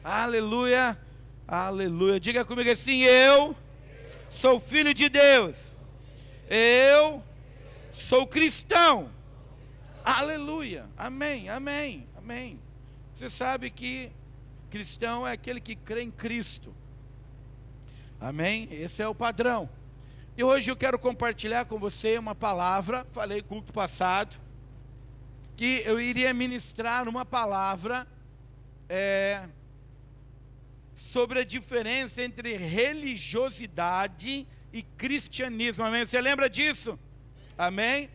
Aleluia, aleluia. Diga comigo assim: eu sou filho de Deus. Eu sou cristão. Aleluia, amém, amém, amém. Você sabe que cristão é aquele que crê em Cristo. Amém? Esse é o padrão. E hoje eu quero compartilhar com você uma palavra. Falei culto passado que eu iria ministrar uma palavra sobre a diferença entre religiosidade e cristianismo. Amém? Você lembra disso? Amém?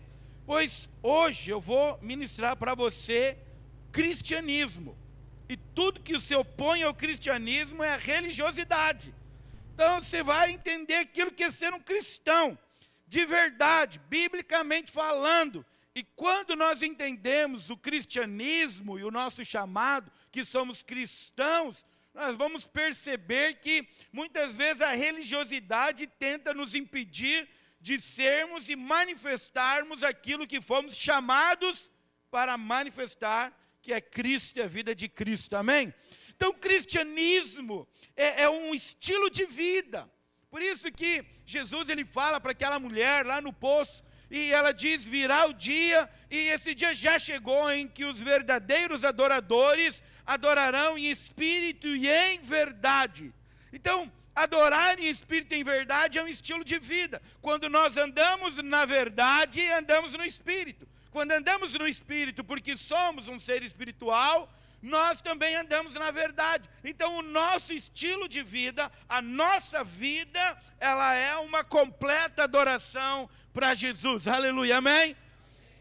Pois hoje eu vou ministrar para você cristianismo. E tudo que se opõe ao cristianismo é a religiosidade. Então você vai entender aquilo que é ser um cristão, de verdade, biblicamente falando. E quando nós entendemos o cristianismo e o nosso chamado, que somos cristãos, nós vamos perceber que muitas vezes a religiosidade tenta nos impedir de sermos e manifestarmos aquilo que fomos chamados para manifestar, que é Cristo e a vida de Cristo, amém? Então o cristianismo é um estilo de vida. Por isso que Jesus ele fala para aquela mulher lá no poço, e ela diz: virá o dia, e esse dia já chegou, em que os verdadeiros adoradores adorarão em espírito e em verdade. Então, adorar em espírito e em verdade é um estilo de vida. Quando nós andamos na verdade, andamos no espírito. Quando andamos no espírito, porque somos um ser espiritual, nós também andamos na verdade. Então o nosso estilo de vida, a nossa vida, ela é uma completa adoração para Jesus, aleluia, amém?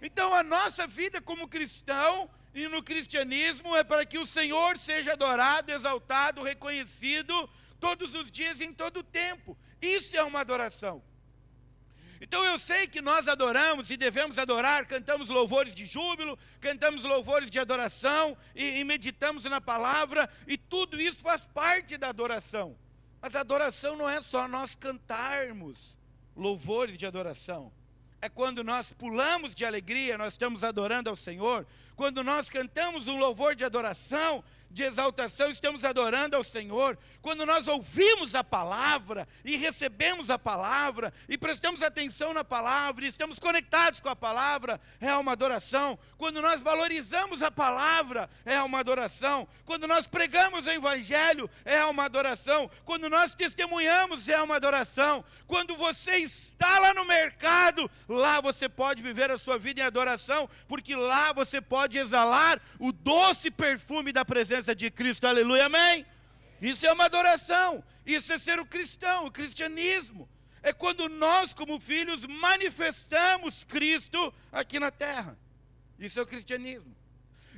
Então a nossa vida como cristão e no cristianismo é para que o Senhor seja adorado, exaltado, reconhecido todos os dias, em todo o tempo. Isso é uma adoração. Então eu sei que nós adoramos e devemos adorar, cantamos louvores de júbilo, cantamos louvores de adoração e meditamos na palavra, e tudo isso faz parte da adoração. Mas a adoração não é só nós cantarmos louvores de adoração. É quando nós pulamos de alegria, nós estamos adorando ao Senhor. Quando nós cantamos um louvor de adoração, de exaltação, estamos adorando ao Senhor. Quando nós ouvimos a palavra e recebemos a palavra e prestamos atenção na palavra e estamos conectados com a palavra, é uma adoração. Quando nós valorizamos a palavra, é uma adoração. Quando nós pregamos o evangelho, é uma adoração. Quando nós testemunhamos, é uma adoração. Quando você está lá no mercado, lá você pode viver a sua vida em adoração, porque lá você pode exalar o doce perfume da presença de Cristo, aleluia, amém? Isso é uma adoração, isso é ser o cristão, o cristianismo. É quando nós, como filhos, manifestamos Cristo aqui na terra. Isso é o cristianismo.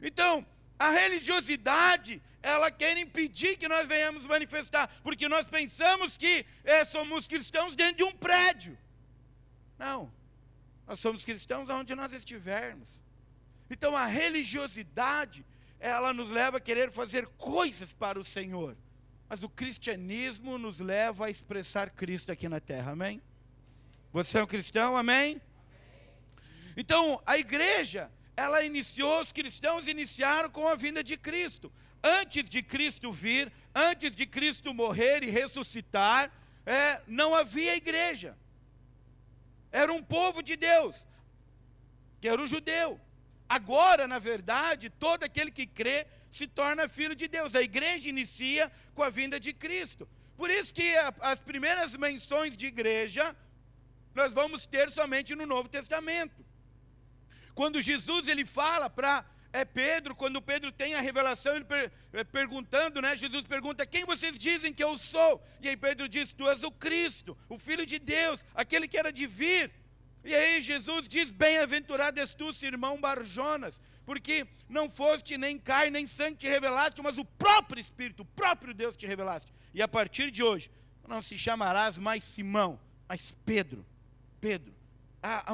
Então, a religiosidade, ela quer impedir que nós venhamos manifestar, porque nós pensamos que somos cristãos dentro de um prédio. Não, nós somos cristãos aonde nós estivermos. Então a religiosidade, ela nos leva a querer fazer coisas para o Senhor. Mas o cristianismo nos leva a expressar Cristo aqui na terra, amém? Você é um cristão, amém? Então, a igreja, ela iniciou, os cristãos iniciaram com a vinda de Cristo. Antes de Cristo vir, antes de Cristo morrer e ressuscitar, não havia igreja. Era um povo de Deus, que era o judeu. Agora, na verdade, todo aquele que crê se torna filho de Deus. A igreja inicia com a vinda de Cristo. Por isso que as primeiras menções de igreja, nós vamos ter somente no Novo Testamento. Quando Jesus ele fala para Pedro, quando Pedro tem a revelação, ele perguntando, né? Jesus pergunta: quem vocês dizem que eu sou? E aí Pedro diz: tu és o Cristo, o Filho de Deus, aquele que era de vir. E aí Jesus diz: bem-aventurado és tu, Simão Barjonas, porque não foste nem carne nem sangue te revelaste, mas o próprio Espírito, o próprio Deus te revelaste. E a partir de hoje, não se chamarás mais Simão, mas Pedro. Pedro.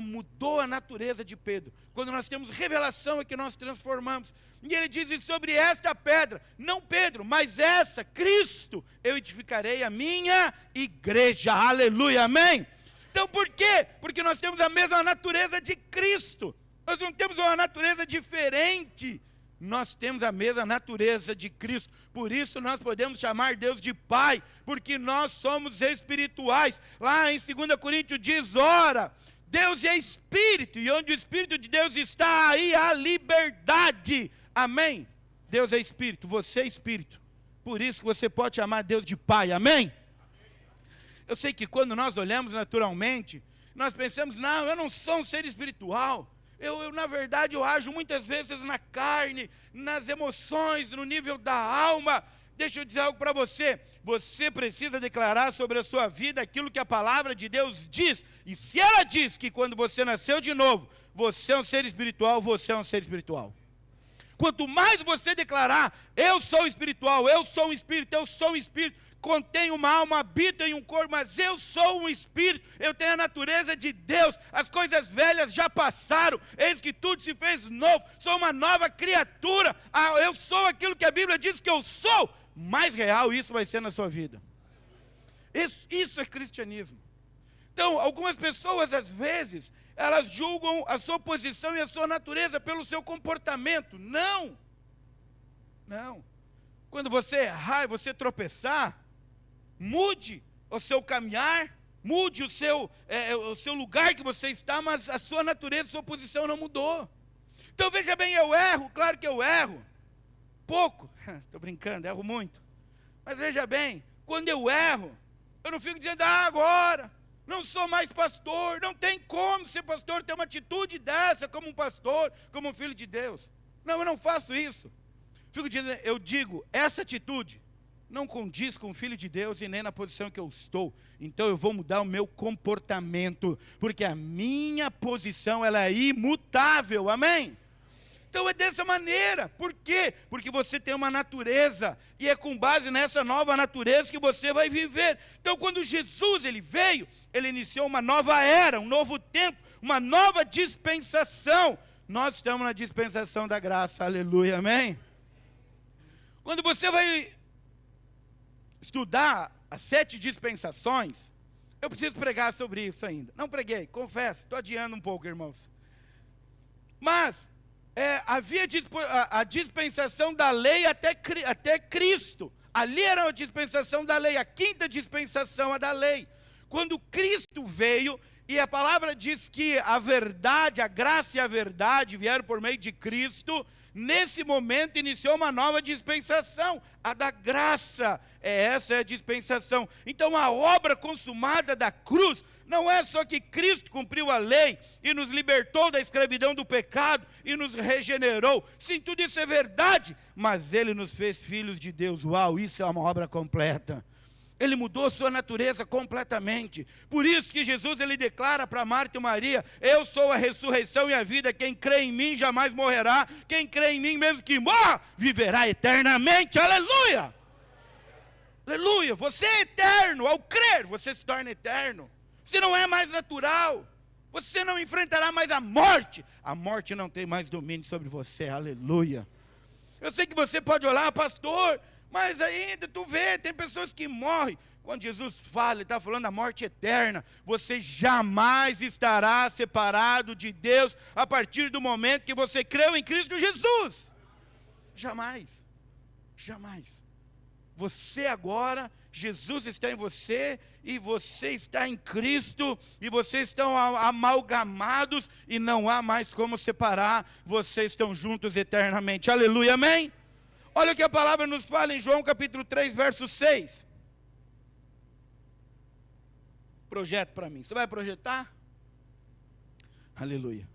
Mudou a natureza de Pedro. Quando nós temos revelação é que nós transformamos. E ele diz: e sobre esta pedra, não Pedro, mas essa, Cristo, eu edificarei a minha igreja. Aleluia, amém? Então por quê? Porque nós temos a mesma natureza de Cristo. Nós não temos uma natureza diferente. Nós temos a mesma natureza de Cristo. Por isso nós podemos chamar Deus de Pai, porque nós somos espirituais. Lá em 2 Coríntios diz, ora, Deus é Espírito, e onde o Espírito de Deus está, aí há liberdade. Amém? Deus é Espírito, você é Espírito. Por isso que você pode chamar Deus de Pai, amém? Eu sei que quando nós olhamos naturalmente, nós pensamos, não, eu não sou um ser espiritual. Na verdade, eu ajo muitas vezes na carne, nas emoções, no nível da alma. Deixa eu dizer algo para você. Você precisa declarar sobre a sua vida aquilo que a palavra de Deus diz. E se ela diz que quando você nasceu de novo, você é um ser espiritual, você é um ser espiritual. Quanto mais você declarar, eu sou espiritual, eu sou um espírito, eu sou um espírito, contém uma alma, habita em um corpo, mas eu sou um espírito, eu tenho a natureza de Deus, as coisas velhas já passaram, eis que tudo se fez novo, sou uma nova criatura, eu sou aquilo que a Bíblia diz que eu sou, mais real isso vai ser na sua vida. Isso é cristianismo. Então, algumas pessoas às vezes, elas julgam a sua posição e a sua natureza pelo seu comportamento. Não. Quando você errar e você tropeçar, mude o seu caminhar, mude o seu lugar que você está, mas a sua natureza, a sua posição não mudou. Então veja bem, eu erro, claro que eu erro, pouco, estou brincando, erro muito, mas veja bem, quando eu erro, eu não fico dizendo, agora, não sou mais pastor, não tem como ser pastor, ter uma atitude dessa como um pastor, como um filho de Deus. Não, eu não faço isso. Eu digo, essa atitude não condiz com o Filho de Deus e nem na posição que eu estou. Então eu vou mudar o meu comportamento, porque a minha posição ela é imutável, amém? Então é dessa maneira, por quê? Porque você tem uma natureza, e é com base nessa nova natureza que você vai viver. Então quando Jesus ele veio, ele iniciou uma nova era, um novo tempo, uma nova dispensação. Nós estamos na dispensação da graça, aleluia, amém? Quando você vai estudar as 7 dispensações, eu preciso pregar sobre isso ainda. Não preguei, confesso, estou adiando um pouco, irmãos. Mas havia a dispensação da lei até Cristo. Ali era a dispensação da lei, a 5ª dispensação é da lei. Quando Cristo veio, e a palavra diz que a verdade, a graça e a verdade vieram por meio de Cristo, nesse momento iniciou uma nova dispensação, a da graça. Essa é a dispensação. Então a obra consumada da cruz, não é só que Cristo cumpriu a lei e nos libertou da escravidão do pecado e nos regenerou. Sim, tudo isso é verdade, mas Ele nos fez filhos de Deus. Uau, isso é uma obra completa. Ele mudou sua natureza completamente. Por isso que Jesus ele declara para Marta e Maria, eu sou a ressurreição e a vida, quem crê em mim jamais morrerá, quem crê em mim mesmo que morra, viverá eternamente, aleluia! Aleluia, você é eterno, ao crer você se torna eterno, você não é mais natural, você não enfrentará mais a morte não tem mais domínio sobre você, aleluia. Eu sei que você pode olhar, pastor, mas ainda tu vê, tem pessoas que morrem. Quando Jesus fala, Ele está falando da morte eterna. Você jamais estará separado de Deus a partir do momento que você creu em Cristo Jesus. Jamais. Jamais. Você agora, Jesus está em você, e você está em Cristo, e vocês estão amalgamados, e não há mais como separar, vocês estão juntos eternamente. Aleluia, amém? Olha o que a palavra nos fala em João capítulo 3, verso 6. Projeto para mim. Você vai projetar? Aleluia.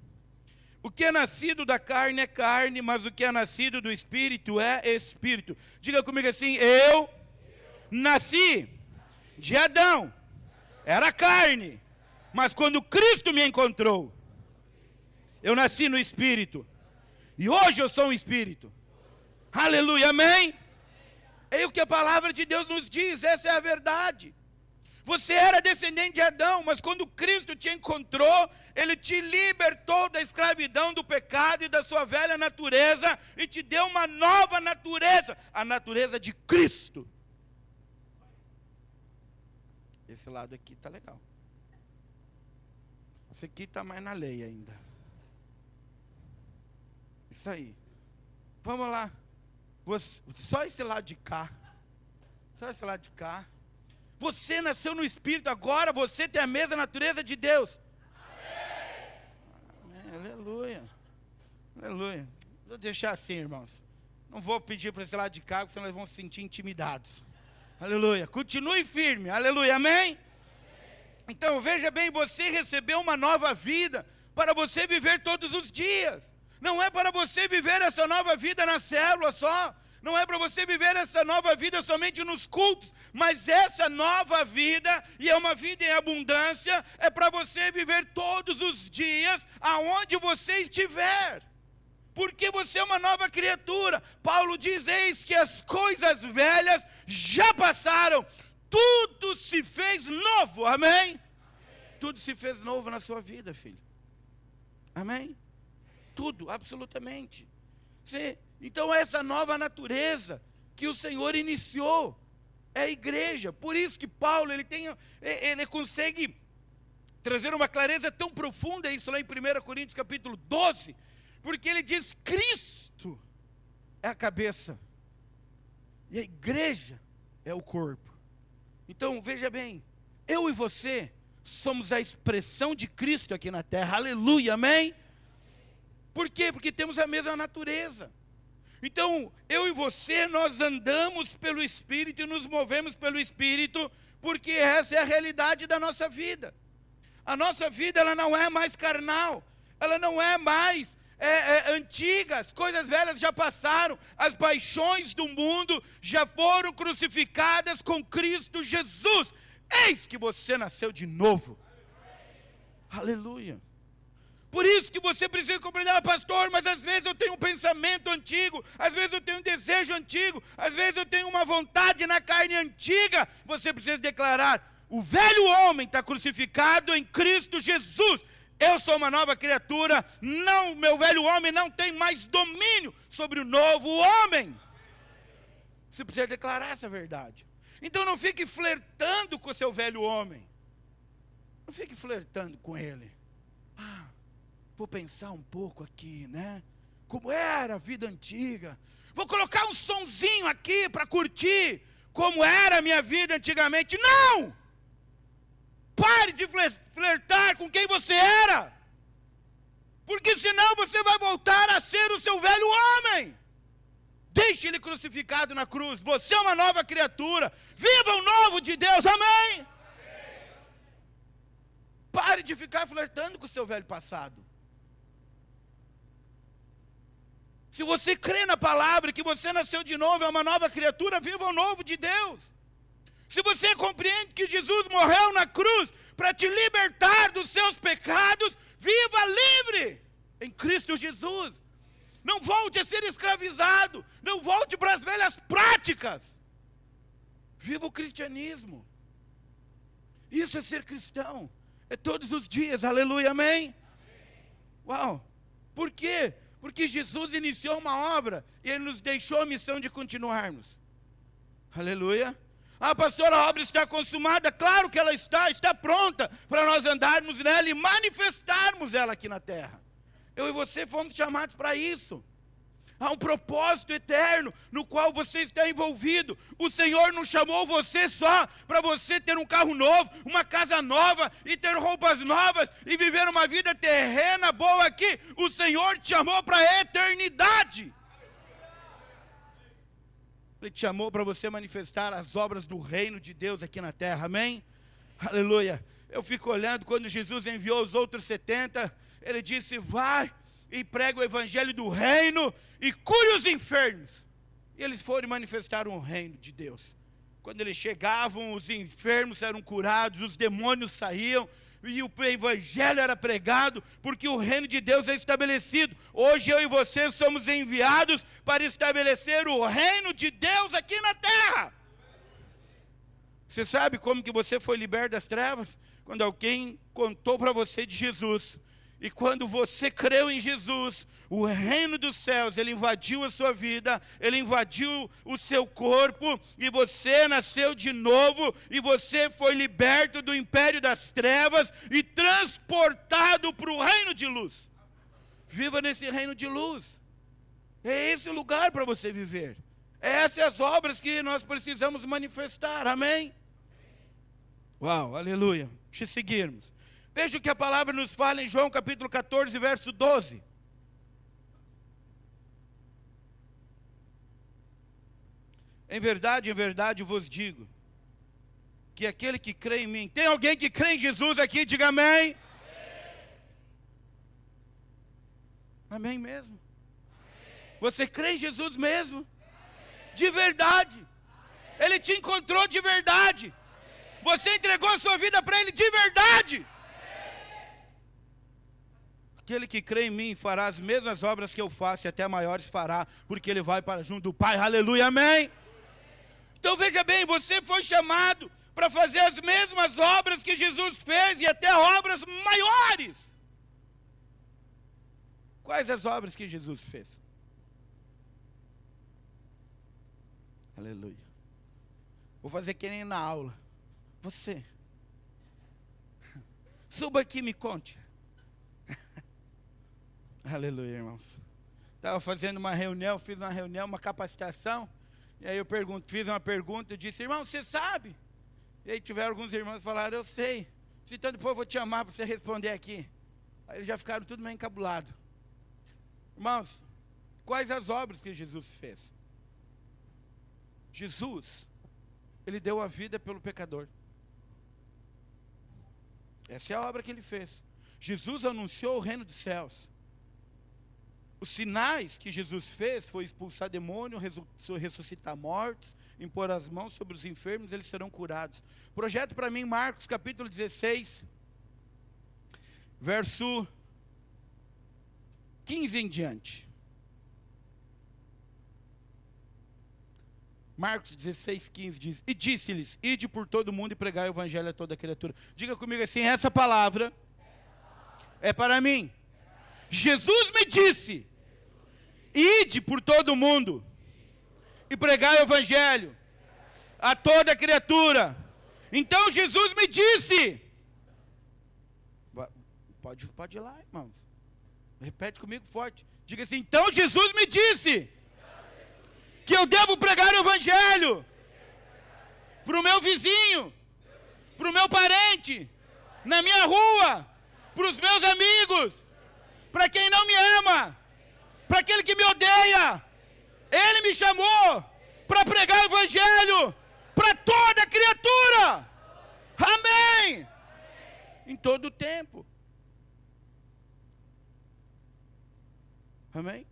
O que é nascido da carne é carne, mas o que é nascido do Espírito é Espírito. Diga comigo assim, eu nasci de Adão, era carne, mas quando Cristo me encontrou, eu nasci no Espírito, e hoje eu sou um Espírito. Aleluia, amém? É o que a palavra de Deus nos diz, essa é a verdade. Você era descendente de Adão, mas quando Cristo te encontrou, Ele te libertou da escravidão do pecado e da sua velha natureza, e te deu uma nova natureza, a natureza de Cristo. Esse lado aqui está legal. Esse aqui está mais na lei ainda. Isso aí. Vamos lá. Só esse lado de cá. Só esse lado de cá. Você nasceu no Espírito, agora você tem a mesma natureza de Deus. Amém. Aleluia. Aleluia. Vou deixar assim, irmãos. Não vou pedir para esse lado de cá, senão eles vão se sentir intimidados. Aleluia. Continue firme. Aleluia. Amém? Então, veja bem, você recebeu uma nova vida para você viver todos os dias. Não é para você viver essa nova vida na célula só. Não é para você viver essa nova vida somente nos cultos, mas essa nova vida, e é uma vida em abundância, é para você viver todos os dias, aonde você estiver. Porque você é uma nova criatura. Paulo diz, eis que as coisas velhas já passaram, tudo se fez novo, amém? Tudo se fez novo na sua vida, filho. Amém? Tudo, absolutamente. Sim. Então essa nova natureza que o Senhor iniciou é a igreja. Por isso que Paulo ele consegue trazer uma clareza tão profunda, isso lá em 1 Coríntios capítulo 12, porque ele diz, Cristo é a cabeça e a igreja é o corpo. Então veja bem, eu e você somos a expressão de Cristo aqui na terra, aleluia, amém? Por quê? Porque temos a mesma natureza. Então, eu e você, nós andamos pelo Espírito e nos movemos pelo Espírito, porque essa é a realidade da nossa vida. A nossa vida, ela não é mais carnal, ela não é mais antiga, as coisas velhas já passaram, as paixões do mundo já foram crucificadas com Cristo Jesus. Eis que você nasceu de novo. Aleluia. Por isso que você precisa compreender, pastor, mas às vezes eu tenho um pensamento antigo, às vezes eu tenho um desejo antigo, às vezes eu tenho uma vontade na carne antiga. Você precisa declarar, o velho homem está crucificado em Cristo Jesus. Eu sou uma nova criatura, não, meu velho homem não tem mais domínio sobre o novo homem. Você precisa declarar essa verdade. Então não fique flertando com o seu velho homem. Não fique flertando com ele. Vou pensar um pouco aqui, né? Como era a vida antiga. Vou colocar um sonzinho aqui para curtir como era a minha vida antigamente. Não! Pare de flertar com quem você era. Porque senão você vai voltar a ser o seu velho homem. Deixe ele crucificado na cruz. Você é uma nova criatura. Viva o novo de Deus, amém? Pare de ficar flertando com o seu velho passado. Se você crê na palavra que você nasceu de novo, é uma nova criatura, viva o novo de Deus. Se você compreende que Jesus morreu na cruz para te libertar dos seus pecados, viva livre em Cristo Jesus. Não volte a ser escravizado, não volte para as velhas práticas. Viva o cristianismo. Isso é ser cristão. É todos os dias, aleluia, amém? Uau, por quê? Porque Jesus iniciou uma obra e Ele nos deixou a missão de continuarmos. Aleluia. Pastor, a obra está consumada. Claro que ela está pronta para nós andarmos nela e manifestarmos ela aqui na terra. Eu e você fomos chamados para isso. Há um propósito eterno no qual você está envolvido. O Senhor não chamou você só para você ter um carro novo, uma casa nova e ter roupas novas e viver uma vida terrena boa aqui. O Senhor te chamou para a eternidade. Ele te chamou para você manifestar as obras do reino de Deus aqui na terra, amém? Aleluia. Eu fico olhando quando Jesus enviou os outros 70, Ele disse, vai e prega o evangelho do reino e cure os enfermos. E eles foram manifestar o reino de Deus. Quando eles chegavam, os enfermos eram curados, os demônios saíam, e o evangelho era pregado, porque o reino de Deus é estabelecido. Hoje eu e você somos enviados para estabelecer o reino de Deus aqui na terra. Você sabe como que você foi liberto das trevas? Quando alguém contou para você de Jesus. E quando você creu em Jesus, o reino dos céus, ele invadiu a sua vida, ele invadiu o seu corpo, e você nasceu de novo, e você foi liberto do império das trevas e transportado para o reino de luz. Viva nesse reino de luz. É esse o lugar para você viver. Essas são as obras que nós precisamos manifestar, amém? Uau, aleluia. Deixa seguirmos. Veja o que a palavra nos fala em João capítulo 14, verso 12. Em verdade vos digo, que aquele que crê em mim... Tem alguém que crê em Jesus aqui? Diga amém. Amém mesmo? Você crê em Jesus mesmo? De verdade. Ele te encontrou de verdade. Você entregou a sua vida para Ele de verdade. Aquele que crê em mim fará as mesmas obras que eu faço, e até maiores fará, porque Ele vai para junto do Pai. Aleluia, amém? Então veja bem, você foi chamado para fazer as mesmas obras que Jesus fez, e até obras maiores. Quais as obras que Jesus fez? Aleluia. Vou fazer que nem na aula. Você. Suba aqui e me conte. Aleluia, irmãos. Estava fazendo uma reunião, fiz uma reunião, uma capacitação. E aí eu fiz uma pergunta, eu disse, irmão, você sabe? E aí tiveram alguns irmãos que falaram, eu sei. Então depois eu vou te chamar para você responder aqui. Aí eles já ficaram tudo meio encabulados. Irmãos, quais as obras que Jesus fez? Jesus, Ele deu a vida pelo pecador. Essa é a obra que Ele fez. Jesus anunciou o reino dos céus. Os sinais que Jesus fez foi expulsar demônio, ressuscitar mortos, impor as mãos sobre os enfermos, eles serão curados. Projeto para mim Marcos capítulo 16, verso 15 em diante. Marcos 16, 15 diz, e disse-lhes, ide por todo mundo e pregai o evangelho a toda criatura. Diga comigo assim, essa palavra é para mim. Jesus me disse, ide por todo mundo e pregai o evangelho a toda criatura. Então Jesus me disse, pode ir lá, irmãos, repete comigo forte, diga assim, então Jesus me disse que eu devo pregar o evangelho para o meu vizinho, para o meu parente, na minha rua, para os meus amigos, para quem não me ama, para aquele que me odeia. Ele me chamou para pregar o evangelho para toda criatura. Amém. Em todo o tempo. Amém?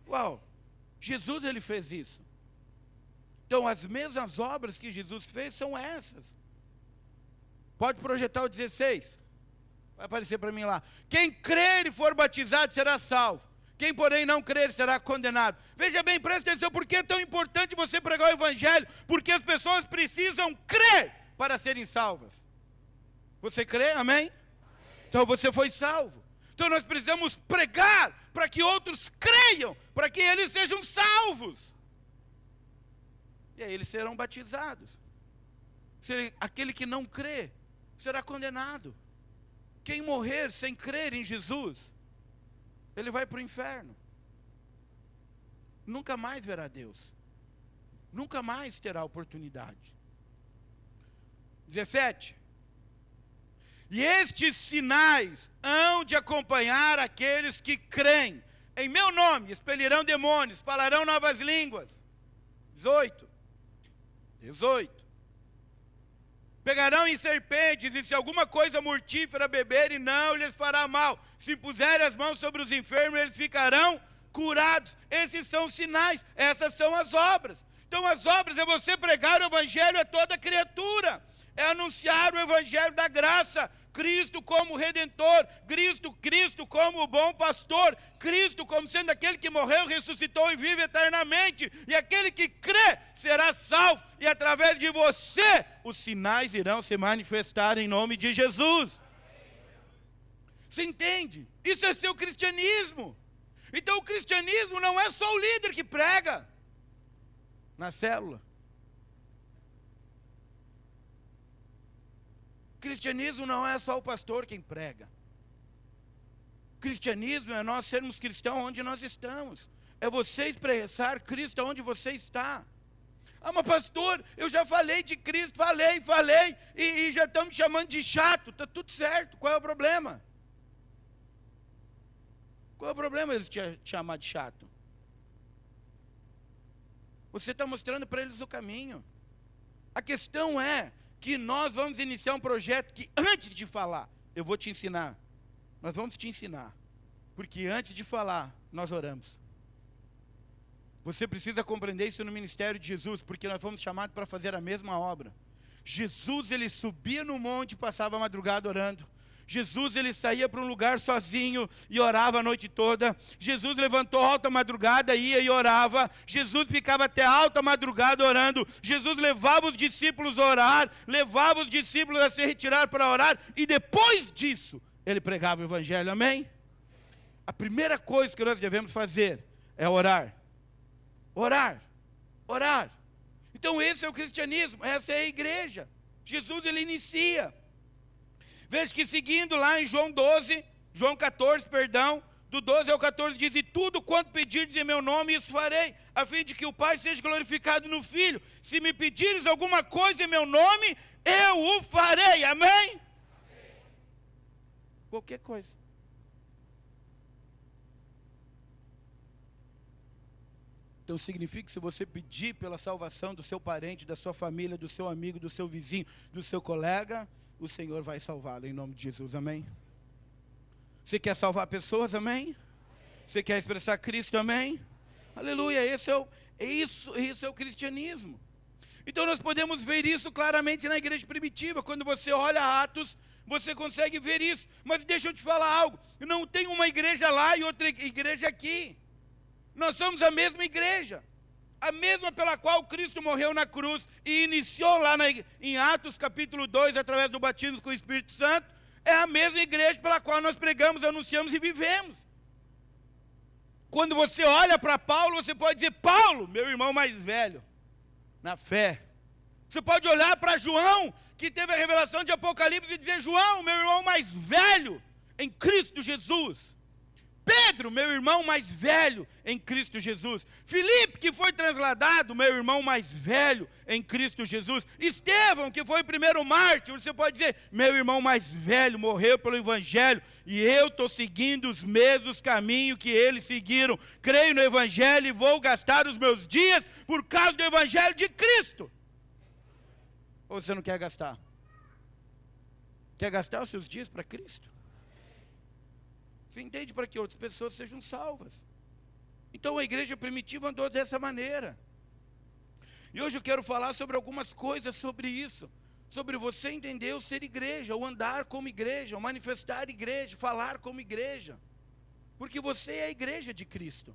Uau. Jesus, Ele fez isso. Então, as mesmas obras que Jesus fez são essas. Pode projetar o 16. Vai aparecer para mim lá. Quem crer e for batizado será salvo. Quem, porém, não crer será condenado. Veja bem, presta atenção, por que é tão importante você pregar o evangelho? Porque as pessoas precisam crer para serem salvas. Você crê? Amém? Então você foi salvo. Então nós precisamos pregar para que outros creiam, para que eles sejam salvos. E aí eles serão batizados. Aquele que não crê será condenado. Quem morrer sem crer em Jesus, ele vai para o inferno. Nunca mais verá Deus. Nunca mais terá oportunidade. 17. E estes sinais hão de acompanhar aqueles que creem. Em meu nome expelirão demônios, falarão novas línguas. 18. Pegarão em serpentes, e se alguma coisa mortífera beberem, não lhes fará mal. Se puserem as mãos sobre os enfermos, eles ficarão curados. Esses são os sinais, essas são as obras. Então as obras é você pregar o evangelho a toda criatura. É anunciar o evangelho da graça, Cristo como Redentor, Cristo como o bom pastor, Cristo como sendo aquele que morreu, ressuscitou e vive eternamente, e aquele que crê será salvo, e através de você, os sinais irão se manifestar em nome de Jesus. Você entende? Isso é seu cristianismo. Então o cristianismo não é só o líder que prega na célula. Cristianismo não é só o pastor quem prega. Cristianismo é nós sermos cristãos onde nós estamos. é você expressar Cristo onde você está. Ah, mas pastor, eu já falei de Cristo, falei, e já estão me chamando de chato. Está tudo certo, qual é o problema? Qual é o problema eles te chamar de chato? Você está mostrando para eles o caminho. A questão é que nós vamos iniciar um projeto que antes de falar, eu vou te ensinar. Nós vamos te ensinar. Porque antes de falar, nós oramos. Você precisa compreender isso no ministério de Jesus, porque nós fomos chamados para fazer a mesma obra. Jesus, ele subia no monte e passava a madrugada orando. Jesus, ele saía para um lugar sozinho e orava a noite toda. Jesus levantou alta madrugada, ia e orava. Jesus ficava até alta madrugada orando. Jesus levava os discípulos a orar, levava os discípulos a se retirar para orar, e depois disso, ele pregava o evangelho, amém? A primeira coisa que nós devemos fazer é orar. Orar, orar. Então esse é o cristianismo, essa é a igreja. Jesus, ele inicia. Veja que seguindo lá em João 14, do 12 ao 14 diz: e tudo quanto pedirdes em meu nome, isso farei, a fim de que o Pai seja glorificado no Filho. Se me pedires alguma coisa em meu nome, eu o farei, amém? Amém. Qualquer coisa. Então significa que se você pedir pela salvação do seu parente, da sua família, do seu amigo, do seu vizinho, do seu colega, o Senhor vai salvá-lo em nome de Jesus, amém? Você quer salvar pessoas, amém? Você quer expressar Cristo, amém? Aleluia, isso é o cristianismo. Então nós podemos ver isso claramente na igreja primitiva. Quando você olha Atos, você consegue ver isso. Mas deixa eu te falar algo, não tem uma igreja lá e outra igreja aqui. Nós somos a mesma igreja, a mesma pela qual Cristo morreu na cruz e iniciou lá em Atos capítulo 2, através do batismo com o Espírito Santo, é a mesma igreja pela qual nós pregamos, anunciamos e vivemos. Quando você olha para Paulo, você pode dizer: Paulo, meu irmão mais velho, na fé. Você pode olhar para João, que teve a revelação de Apocalipse, e dizer: João, meu irmão mais velho, em Cristo Jesus. Pedro, meu irmão mais velho em Cristo Jesus. Filipe, que foi transladado, meu irmão mais velho em Cristo Jesus. Estevão, que foi o primeiro mártir, você pode dizer: meu irmão mais velho morreu pelo evangelho e eu estou seguindo os mesmos caminhos que eles seguiram. Creio no evangelho e vou gastar os meus dias por causa do evangelho de Cristo. Ou você não quer gastar? Quer gastar os seus dias para Cristo? Você entende, para que outras pessoas sejam salvas. Então a igreja primitiva andou dessa maneira. E hoje eu quero falar sobre algumas coisas sobre isso. Sobre você entender o ser igreja, o andar como igreja, o manifestar igreja, falar como igreja. Porque você é a igreja de Cristo.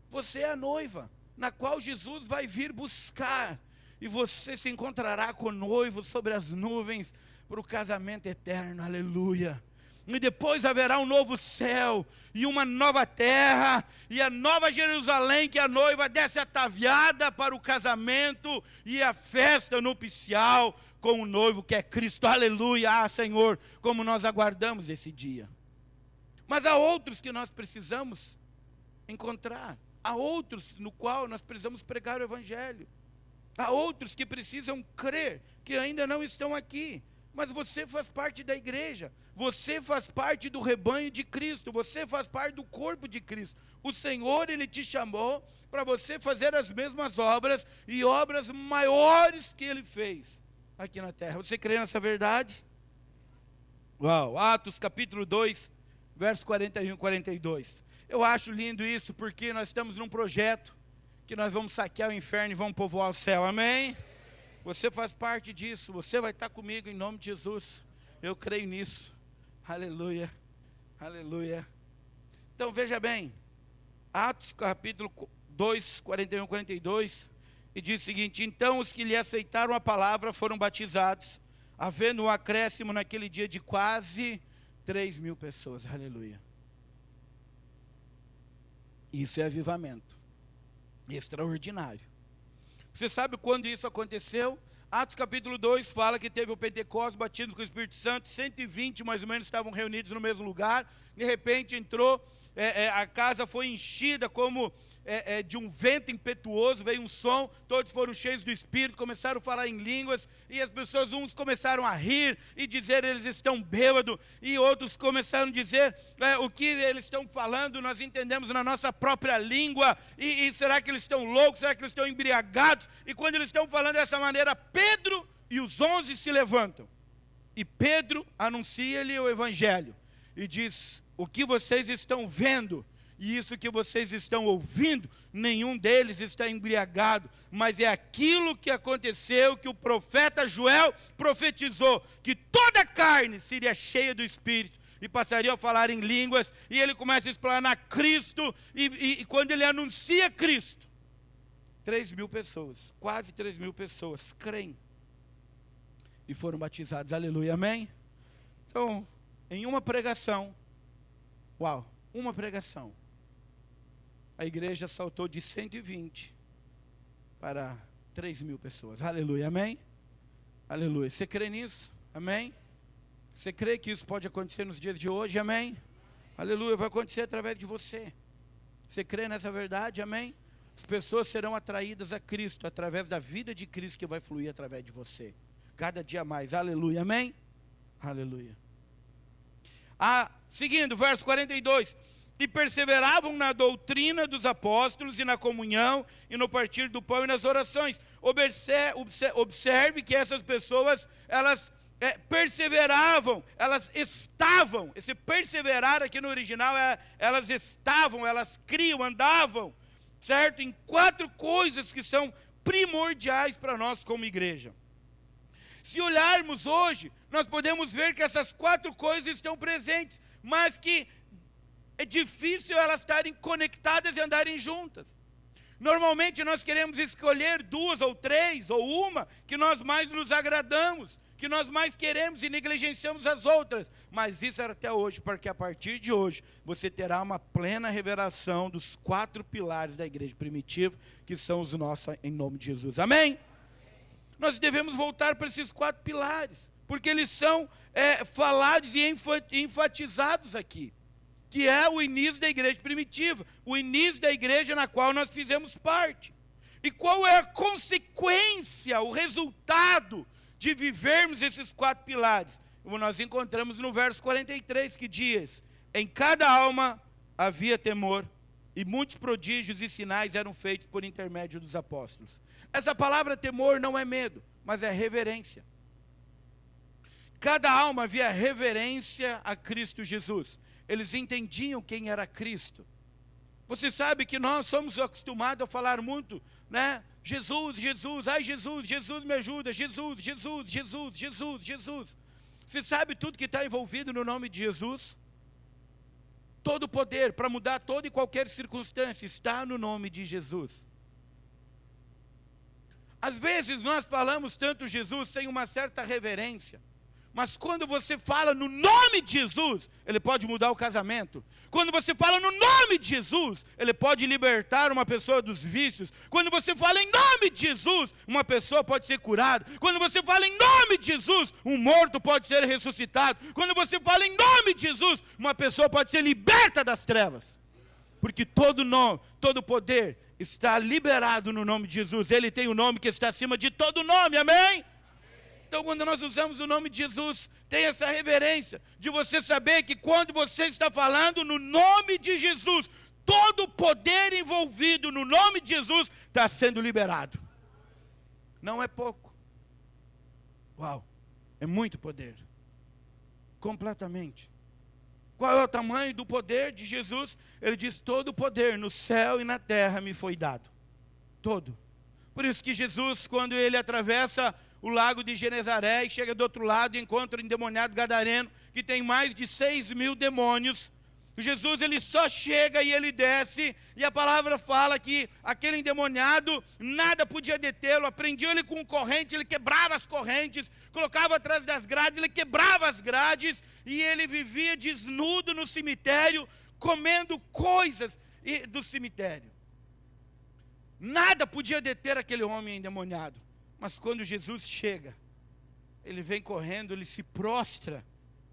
Você é a noiva, na qual Jesus vai vir buscar. E você se encontrará com o noivo sobre as nuvens para o casamento eterno, aleluia. E depois haverá um novo céu e uma nova terra, e a nova Jerusalém, que a noiva desce ataviada para o casamento e a festa nupcial com o noivo que é Cristo, aleluia. Ah, Senhor, como nós aguardamos esse dia. Mas há outros que nós precisamos encontrar, há outros no qual nós precisamos pregar o evangelho, há outros que precisam crer, que ainda não estão aqui. Mas você faz parte da igreja, você faz parte do rebanho de Cristo, você faz parte do corpo de Cristo. O Senhor, Ele te chamou para você fazer as mesmas obras e obras maiores que Ele fez aqui na terra. Você crê nessa verdade? Uau, Atos capítulo 2, versos 41 e 42. Eu acho lindo isso, porque nós estamos num projeto que nós vamos saquear o inferno e vamos povoar o céu, amém? Você faz parte disso, você vai estar comigo em nome de Jesus. Eu creio nisso. Aleluia, aleluia. Então veja bem, Atos capítulo 2, 41 e 42, e diz o seguinte: então os que lhe aceitaram a palavra foram batizados, havendo um acréscimo naquele dia de quase 3.000 pessoas, aleluia. Isso é avivamento extraordinário. Você sabe quando isso aconteceu? Atos capítulo 2 fala que teve o Pentecostes, o batismo com o Espírito Santo, 120 mais ou menos estavam reunidos no mesmo lugar. De repente entrou a casa foi enchida como de um vento impetuoso, veio um som, todos foram cheios do Espírito, começaram a falar em línguas, e as pessoas, uns começaram a rir e dizer eles estão bêbados, e outros começaram a dizer o que eles estão falando, nós entendemos na nossa própria língua, e será que eles estão loucos, será que eles estão embriagados? E quando eles estão falando dessa maneira, Pedro e os 11 se levantam, e Pedro anuncia-lhe o Evangelho, e diz: o que vocês estão vendo, e isso que vocês estão ouvindo, nenhum deles está embriagado, mas é aquilo que aconteceu, que o profeta Joel profetizou, que toda a carne seria cheia do Espírito, e passaria a falar em línguas, e ele começa a explanar Cristo, e quando ele anuncia Cristo, 3.000 pessoas, quase 3.000 pessoas, creem, e foram batizados, aleluia, amém? Então, em uma pregação, uma pregação, a igreja saltou de 120 para 3.000 pessoas. Aleluia, amém? Aleluia. Você crê nisso? Amém? Você crê que isso pode acontecer nos dias de hoje? Amém? Aleluia, vai acontecer através de você. Você crê nessa verdade? Amém? As pessoas serão atraídas a Cristo através da vida de Cristo que vai fluir através de você. Cada dia mais. Aleluia, amém? Aleluia. Seguindo, verso 42. E perseveravam na doutrina dos apóstolos e na comunhão e no partir do pão e nas orações. Observe que essas pessoas, elas perseveravam, elas estavam, esse perseverar aqui no original, elas estavam, elas criam, andavam, certo? Em 4 coisas que são primordiais para nós como igreja. Se olharmos hoje, nós podemos ver que essas 4 coisas estão presentes, mas que é difícil elas estarem conectadas e andarem juntas. Normalmente nós queremos escolher 2 ou 3 ou uma que nós mais nos agradamos, que nós mais queremos e negligenciamos as outras. Mas isso era até hoje, porque a partir de hoje você terá uma plena revelação dos 4 pilares da igreja primitiva, que são os nossos em nome de Jesus. Amém? Nós devemos voltar para esses 4 pilares, porque eles são falados e enfatizados aqui, que é o início da igreja primitiva, o início da igreja na qual nós fizemos parte. E qual é a consequência, o resultado de vivermos esses 4 pilares? Como nós encontramos no verso 43, que diz: em cada alma havia temor, e muitos prodígios e sinais eram feitos por intermédio dos apóstolos. Essa palavra temor não é medo, mas é reverência. Cada alma havia reverência a Cristo Jesus. Eles entendiam quem era Cristo. Você sabe que nós somos acostumados a falar muito, né? Jesus, Jesus, ai Jesus, Jesus me ajuda, Jesus, Jesus, Jesus, Jesus, Jesus. Você sabe tudo que está envolvido no nome de Jesus? Todo o poder para mudar toda e qualquer circunstância está no nome de Jesus. Às vezes nós falamos tanto Jesus sem uma certa reverência. Mas quando você fala no nome de Jesus, Ele pode mudar o casamento. Quando você fala no nome de Jesus, Ele pode libertar uma pessoa dos vícios. Quando você fala em nome de Jesus, uma pessoa pode ser curada. Quando você fala em nome de Jesus, um morto pode ser ressuscitado. Quando você fala em nome de Jesus, uma pessoa pode ser liberta das trevas. Porque todo nome, todo poder está liberado no nome de Jesus. Ele tem o nome que está acima de todo nome, amém? Então, quando nós usamos o nome de Jesus, tem essa reverência de você saber que quando você está falando no nome de Jesus, todo o poder envolvido no nome de Jesus está sendo liberado. Não é pouco. Uau, é muito poder. Completamente. Qual é o tamanho do poder de Jesus? Ele diz: todo o poder no céu e na terra me foi dado. Todo. Por isso que Jesus, quando ele atravessa o lago de Genezaré e chega do outro lado e encontra o endemoniado gadareno, que tem mais de 6.000 demônios, Jesus, ele só chega e ele desce, e a palavra fala que aquele endemoniado, nada podia detê-lo, prendia ele com corrente, ele quebrava as correntes, colocava atrás das grades, ele quebrava as grades, e ele vivia desnudo no cemitério, comendo coisas do cemitério. Nada podia deter aquele homem endemoniado. Mas quando Jesus chega, ele vem correndo, ele se prostra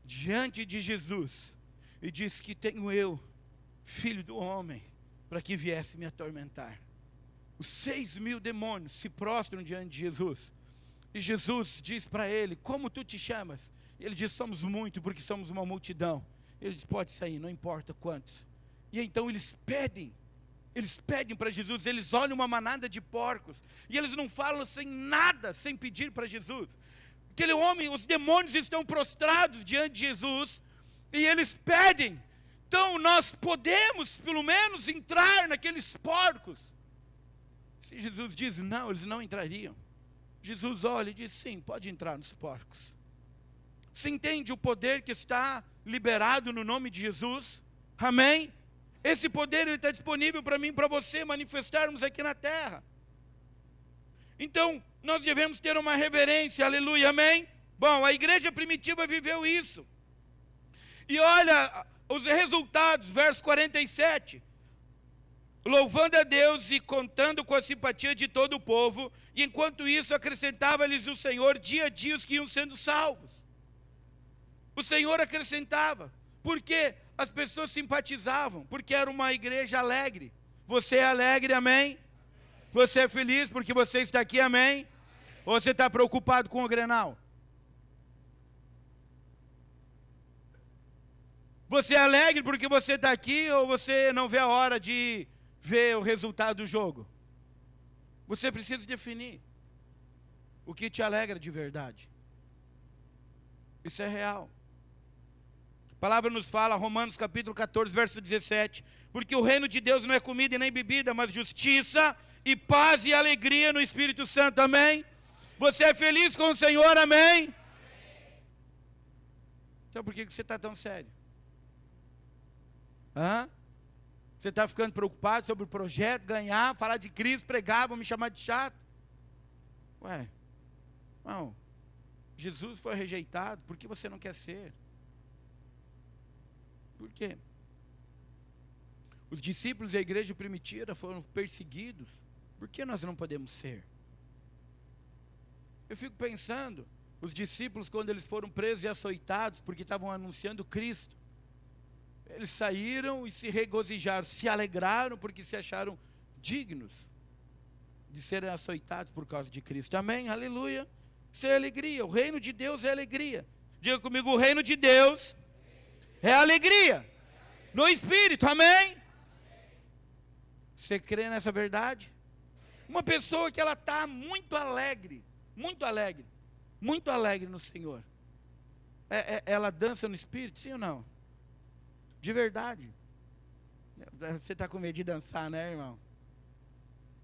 diante de Jesus e diz: que tenho eu Filho do homem, para que viesse me atormentar. Os 6.000 demônios se prostram diante de Jesus. E Jesus diz para ele: como tu te chamas? Ele diz: somos muito, porque somos uma multidão. Ele diz: pode sair, não importa quantos. E então eles pedem para Jesus, eles olham uma manada de porcos, e eles não falam sem nada, sem pedir para Jesus. Aquele homem, os demônios estão prostrados diante de Jesus, e eles pedem. Então nós podemos pelo menos entrar naqueles porcos. Se Jesus diz não, eles não entrariam. Jesus olha e diz: sim, pode entrar nos porcos. Você entende o poder que está liberado no nome de Jesus? Amém? Esse poder está disponível para mim e para você manifestarmos aqui na terra. Então, nós devemos ter uma reverência, aleluia, amém? Bom, a igreja primitiva viveu isso. E olha os resultados, verso 47. Louvando a Deus e contando com a simpatia de todo o povo, e enquanto isso acrescentava-lhes o Senhor dia a dia os que iam sendo salvos. O Senhor acrescentava, porque as pessoas simpatizavam, porque era uma igreja alegre. Você é alegre, amém? Você é feliz porque você está aqui, amém? Ou você está preocupado com o Grenal? Você é alegre porque você está aqui, ou você não vê a hora de ver o resultado do jogo? Você precisa definir o que te alegra de verdade. Isso é real. A palavra nos fala, Romanos capítulo 14, verso 17, porque o reino de Deus não é comida e nem bebida, mas justiça e paz e alegria no Espírito Santo, amém? Você é feliz com o Senhor, amém? Então por que você está tão sério? Você está ficando preocupado sobre o projeto, ganhar, falar de Cristo, pregar, vão me chamar de chato? Ué, não, Jesus foi rejeitado, por que você não quer ser? Por quê? Os discípulos da igreja primitiva foram perseguidos, por que nós não podemos ser? Eu fico pensando, os discípulos quando eles foram presos e açoitados, porque estavam anunciando Cristo, eles saíram e se regozijaram, se alegraram, porque se acharam dignos de serem açoitados por causa de Cristo, amém? Aleluia, isso é alegria, o reino de Deus é alegria. Diga comigo, o reino de Deus é alegria no Espírito, amém? Você crê nessa verdade? Uma pessoa que ela está muito alegre no Senhor, ela dança no Espírito, sim ou não? De verdade. Você está com medo de dançar, né, irmão?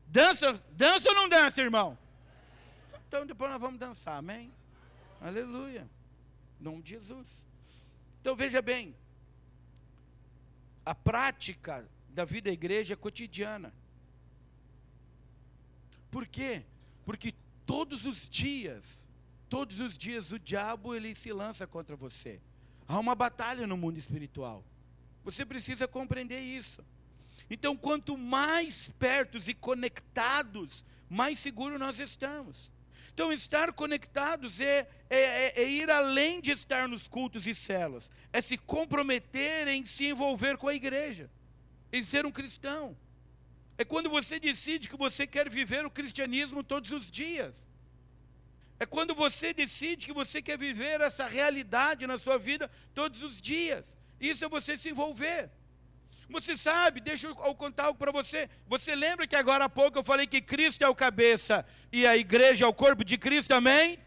Dança ou não dança, irmão? Então depois nós vamos dançar, amém? Aleluia, em nome de Jesus. Então veja bem, a prática da vida da igreja é cotidiana. Por quê? Porque todos os dias o diabo ele se lança contra você. Há uma batalha no mundo espiritual. Você precisa compreender isso. Então, quanto mais pertos e conectados, mais seguro nós estamos. Então, estar conectados é ir além de estar nos cultos e células. É se comprometer em se envolver com a igreja, em ser um cristão. É quando você decide que você quer viver o cristianismo todos os dias. É quando você decide que você quer viver essa realidade na sua vida todos os dias. Isso é você se envolver. Você sabe, deixa eu contar algo para você. Você lembra que agora há pouco eu falei que Cristo é o cabeça e a igreja é o corpo de Cristo, amém?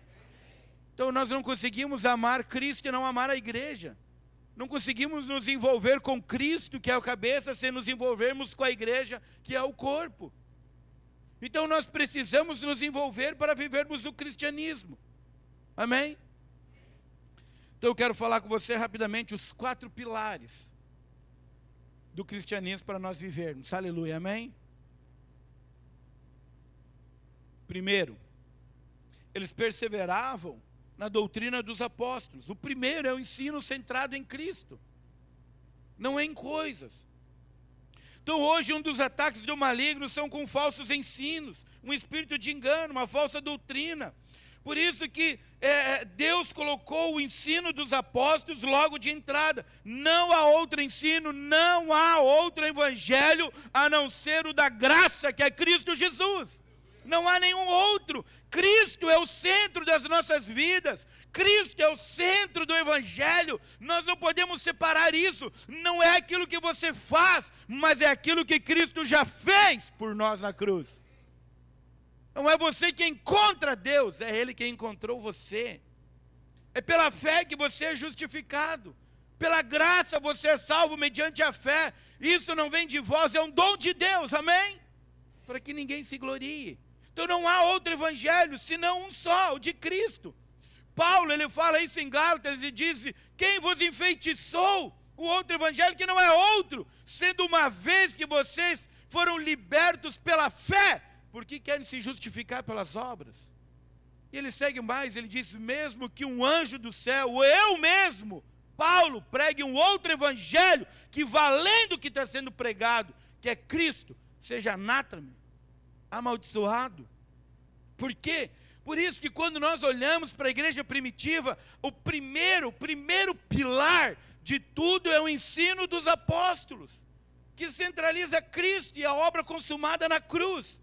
Então nós não conseguimos amar Cristo e não amar a igreja. Não conseguimos nos envolver com Cristo, que é o cabeça, sem nos envolvermos com a igreja, que é o corpo. Então nós precisamos nos envolver para vivermos o cristianismo. Amém? Então eu quero falar com você rapidamente os 4 pilares do cristianismo para nós vivermos. Aleluia, amém? Primeiro, eles perseveravam na doutrina dos apóstolos. O primeiro é o ensino centrado em Cristo, não em coisas. Então hoje um dos ataques do maligno são com falsos ensinos, um espírito de engano, uma falsa doutrina. Por isso que Deus colocou o ensino dos apóstolos logo de entrada. Não há outro ensino, não há outro evangelho a não ser o da graça, que é Cristo Jesus. Não há nenhum outro. Cristo é o centro das nossas vidas. Cristo é o centro do evangelho. Nós não podemos separar isso. Não é aquilo que você faz, mas é aquilo que Cristo já fez por nós na cruz. Não é você que encontra Deus, é Ele quem encontrou você. É pela fé que você é justificado. Pela graça você é salvo mediante a fé. Isso não vem de vós, é um dom de Deus, amém? Para que ninguém se glorie. Então não há outro evangelho, senão um só, o de Cristo. Paulo, ele fala isso em Gálatas e diz: quem vos enfeitiçou o outro evangelho que não é outro, sendo uma vez que vocês foram libertos pela fé, porque querem se justificar pelas obras. E ele segue mais, ele diz: mesmo que um anjo do céu, ou eu mesmo, Paulo, pregue um outro evangelho, que valendo o que está sendo pregado, que é Cristo, seja anátema, amaldiçoado. Por quê? Por isso que quando nós olhamos para a igreja primitiva, o primeiro pilar de tudo é o ensino dos apóstolos, que centraliza Cristo e a obra consumada na cruz.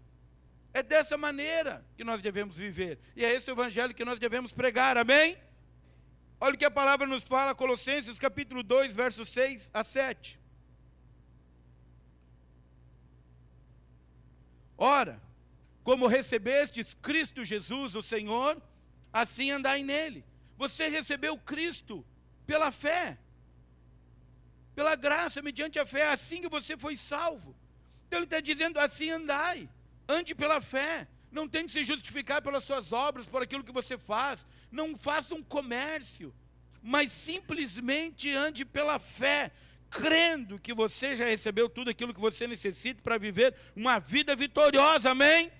É dessa maneira que nós devemos viver. E é esse o evangelho que nós devemos pregar, amém? Olha o que a palavra nos fala, Colossenses capítulo 2, versos 6 a 7. Ora, como recebestes Cristo Jesus, o Senhor, assim andai nele. Você recebeu Cristo pela fé, pela graça, mediante a fé, assim que você foi salvo. Então ele está dizendo: assim andai, ande pela fé. Não tente se justificar pelas suas obras, por aquilo que você faz. Não faça um comércio, mas simplesmente ande pela fé, crendo que você já recebeu tudo aquilo que você necessita para viver uma vida vitoriosa, amém?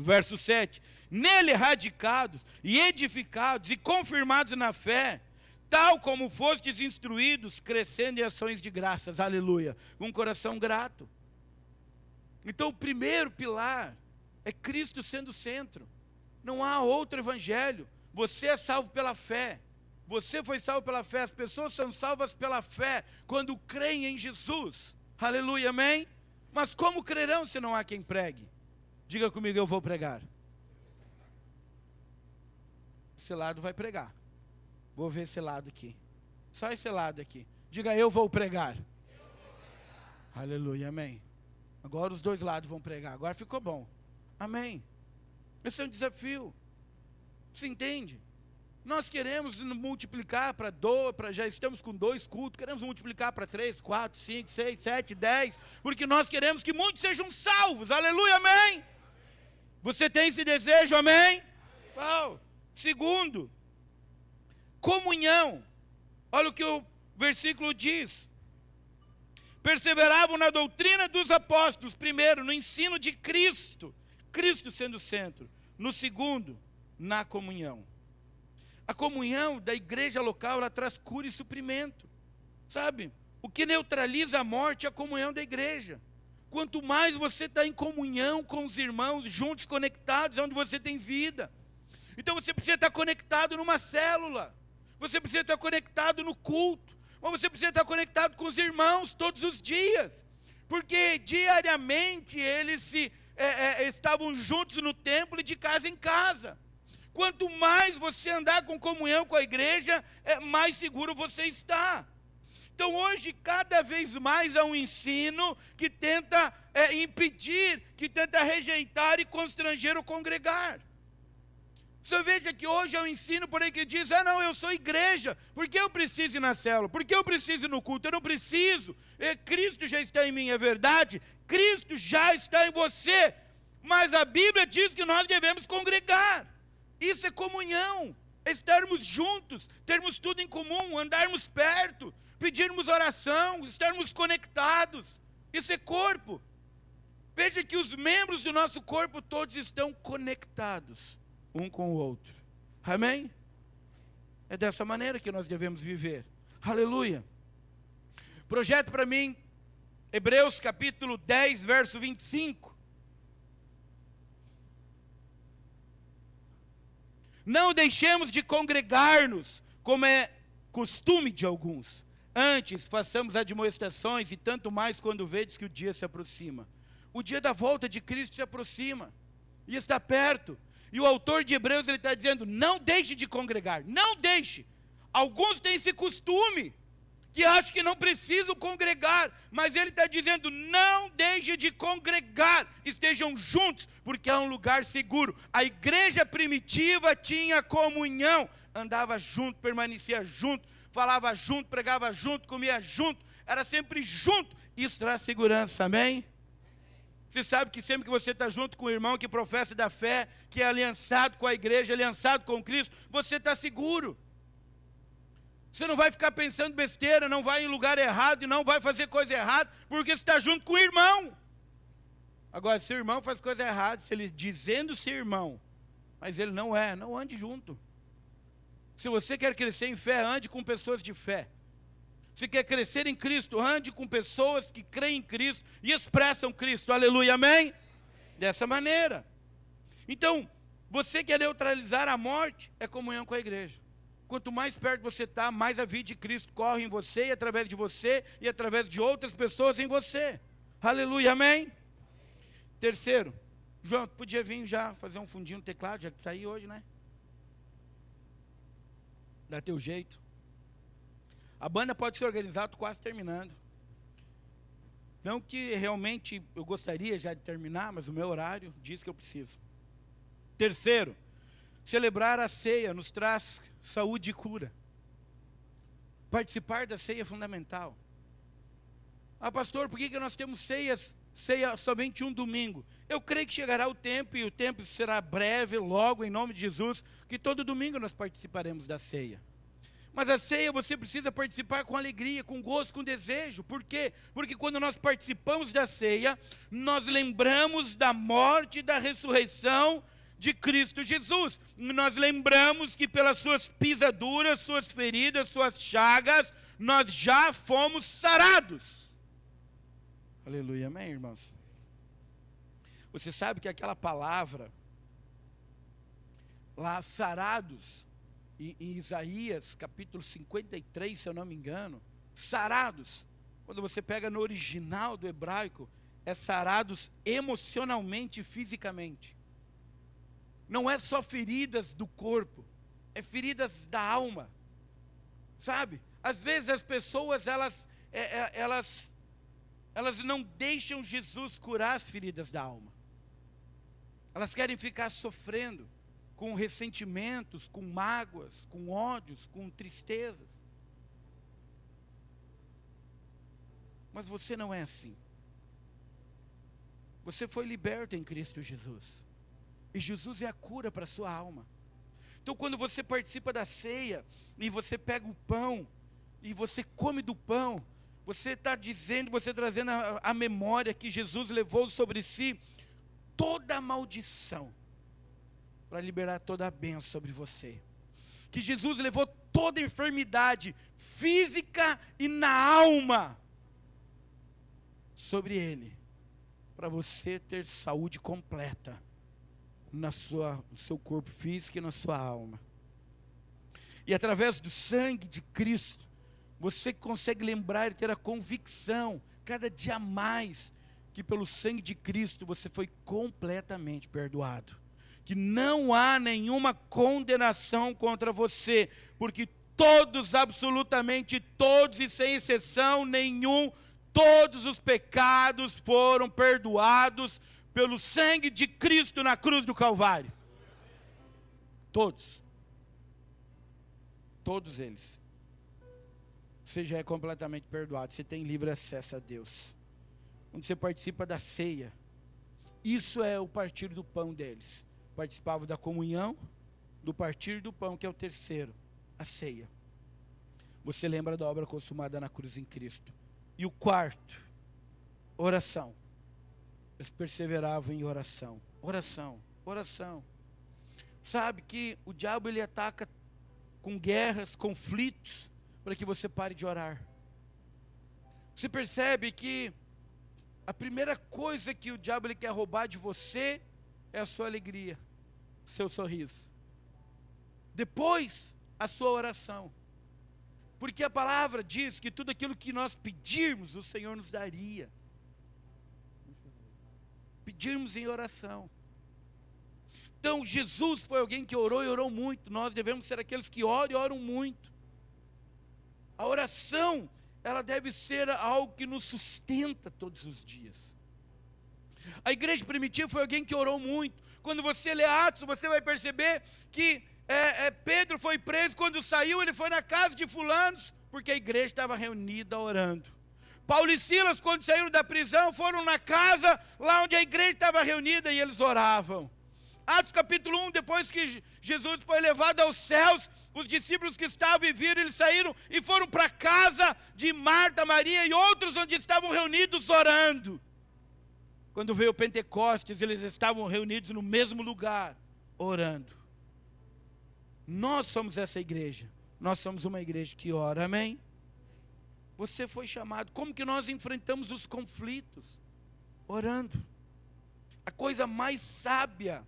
Verso 7, nele radicados e edificados e confirmados na fé, tal como fostes instruídos, crescendo em ações de graças, aleluia, com um coração grato. Então o primeiro pilar é Cristo sendo o centro, não há outro evangelho. Você é salvo pela fé. Você foi salvo pela fé, as pessoas são salvas pela fé, quando creem em Jesus, aleluia, amém? Mas como crerão se não há quem pregue? Diga comigo: eu vou pregar. Esse lado vai pregar. Vou ver esse lado aqui, só esse lado aqui. Diga: eu vou pregar. Aleluia, amém? Agora os dois lados vão pregar, agora ficou bom, amém? Esse é um desafio, você entende? Nós queremos multiplicar já estamos com 2 cultos, queremos multiplicar para 3, 4, 5, 6, 7, 10, porque nós queremos que muitos sejam salvos, aleluia, amém? Você tem esse desejo, amém? Qual? Segundo, comunhão. Olha o que o versículo diz: perseveravam na doutrina dos apóstolos, primeiro, no ensino de Cristo, Cristo sendo o centro. No segundo, na comunhão. A comunhão da igreja local, ela traz cura e suprimento, sabe? O que neutraliza a morte é a comunhão da igreja. Quanto mais você está em comunhão com os irmãos, juntos, conectados, é onde você tem vida. Então você precisa estar conectado numa célula, você precisa estar conectado no culto, mas você precisa estar conectado com os irmãos todos os dias, porque diariamente eles estavam juntos no templo e de casa em casa. Quanto mais você andar com comunhão com a igreja, mais seguro você está. Então hoje, cada vez mais há um ensino que tenta impedir, que tenta rejeitar e constranger o congregar. Você veja que hoje é um ensino por aí que diz: não, eu sou igreja, por que eu preciso ir na célula? Por que eu preciso ir no culto? Eu não preciso, Cristo já está em mim, é verdade, Cristo já está em você, mas a Bíblia diz que nós devemos congregar. Isso é comunhão, é estarmos juntos, termos tudo em comum, andarmos perto, pedirmos oração, estarmos conectados. Isso é corpo. Veja que os membros do nosso corpo todos estão conectados um com o outro, amém? É dessa maneira que nós devemos viver, aleluia. Projeto para mim Hebreus capítulo 10, verso 25. Não deixemos de congregar-nos, como é costume de alguns. Antes, façamos admoestações, e tanto mais quando vedes que o dia se aproxima. O dia da volta de Cristo se aproxima, e está perto. E o autor de Hebreus, ele está dizendo, não deixe de congregar, não deixe. Alguns têm esse costume, que acham que não precisam congregar, mas ele está dizendo, não deixe de congregar, estejam juntos, porque é um lugar seguro. A igreja primitiva tinha comunhão, andava junto, permanecia junto, falava junto, pregava junto, comia junto, era sempre junto. Isso traz segurança, amém? Você sabe que sempre que você está junto com o irmão que professa da fé, que é aliançado com a igreja, aliançado com Cristo, você está seguro. Você não vai ficar pensando besteira, não vai em lugar errado e não vai fazer coisa errada, porque você está junto com o irmão. Agora, se o irmão faz coisa errada, se ele dizendo ser irmão, mas ele não é, não ande junto. Se você quer crescer em fé, ande com pessoas de fé. Se quer crescer em Cristo, ande com pessoas que creem em Cristo e expressam Cristo, aleluia, amém? Dessa maneira. Então, você quer neutralizar a morte, é comunhão com a igreja. Quanto mais perto você está, mais a vida de Cristo corre em você, e através de você, e através de outras pessoas em você. Aleluia, amém? Terceiro, João, tu podia vir já fazer um fundinho no teclado, já que está aí hoje, né? Dá teu jeito. A banda pode se organizar, estou quase terminando. Não que realmente eu gostaria já de terminar, mas o meu horário diz que eu preciso. Terceiro, celebrar a ceia nos traz saúde e cura. Participar da ceia é fundamental. Ah, pastor, por que nós temos ceia somente um domingo? Eu creio que chegará o tempo, e o tempo será breve, logo, em nome de Jesus, que todo domingo nós participaremos da ceia. Mas a ceia você precisa participar com alegria, com gosto, com desejo. Por quê? Porque quando nós participamos da ceia, nós lembramos da morte e da ressurreição de Cristo Jesus. Nós lembramos que pelas suas pisaduras, suas feridas, suas chagas, nós já fomos sarados. Aleluia, amém, irmãos? Você sabe que aquela palavra lá, sarados, em Isaías capítulo 53, se eu não me engano, sarados, quando você pega no original do hebraico, é sarados emocionalmente e fisicamente. Não é só feridas do corpo, é feridas da alma, sabe? Às vezes as pessoas, elas não deixam Jesus curar as feridas da alma. Elas querem ficar sofrendo com ressentimentos, com mágoas, com ódios, com tristezas. Mas você não é assim. Você foi liberto em Cristo Jesus. E Jesus é a cura para a sua alma. Então quando você participa da ceia, e você pega o pão, e você come do pão, você está dizendo, você trazendo a memória que Jesus levou sobre si toda a maldição, para liberar toda a bênção sobre você. Que Jesus levou toda a enfermidade física e na alma sobre ele, para você ter saúde completa no seu corpo físico e na sua alma. E através do sangue de Cristo, você consegue lembrar e ter a convicção, cada dia mais, que pelo sangue de Cristo você foi completamente perdoado. Que não há nenhuma condenação contra você, porque todos, absolutamente todos, e sem exceção nenhum, todos os pecados foram perdoados pelo sangue de Cristo na cruz do Calvário. Todos. Todos eles. Você já é completamente perdoado, você tem livre acesso a Deus. Quando você participa da ceia, isso é o partir do pão deles. Participavam da comunhão, do partir do pão, que é o terceiro, a ceia. Você lembra da obra consumada na cruz em Cristo. E o quarto, oração. Eles perseveravam em oração. Oração, oração. Sabe que o diabo, ele ataca com guerras, conflitos, para que você pare de orar. Você percebe que a primeira coisa que o diabo, ele quer roubar de você é a sua alegria, o seu sorriso. Depois, a sua oração. Porque a palavra diz que tudo aquilo que nós pedirmos, o Senhor nos daria. Pedirmos em oração. Então, Jesus foi alguém que orou e orou muito. Nós devemos ser aqueles que oram e oram muito. A oração, ela deve ser algo que nos sustenta todos os dias. A igreja primitiva foi alguém que orou muito. Quando você lê Atos, você vai perceber que Pedro foi preso. Quando saiu, ele foi na casa de fulanos, porque a igreja estava reunida orando. Paulo e Silas, quando saíram da prisão, foram na casa lá onde a igreja estava reunida e eles oravam. Atos capítulo 1, depois que Jesus foi levado aos céus, os discípulos que estavam e viram, eles saíram e foram para a casa de Marta, Maria e outros onde estavam reunidos orando. Quando veio o Pentecostes, eles estavam reunidos no mesmo lugar, orando. Nós somos essa igreja. Nós somos uma igreja que ora, amém? Você foi chamado. Como que nós enfrentamos os conflitos? Orando. A coisa mais sábia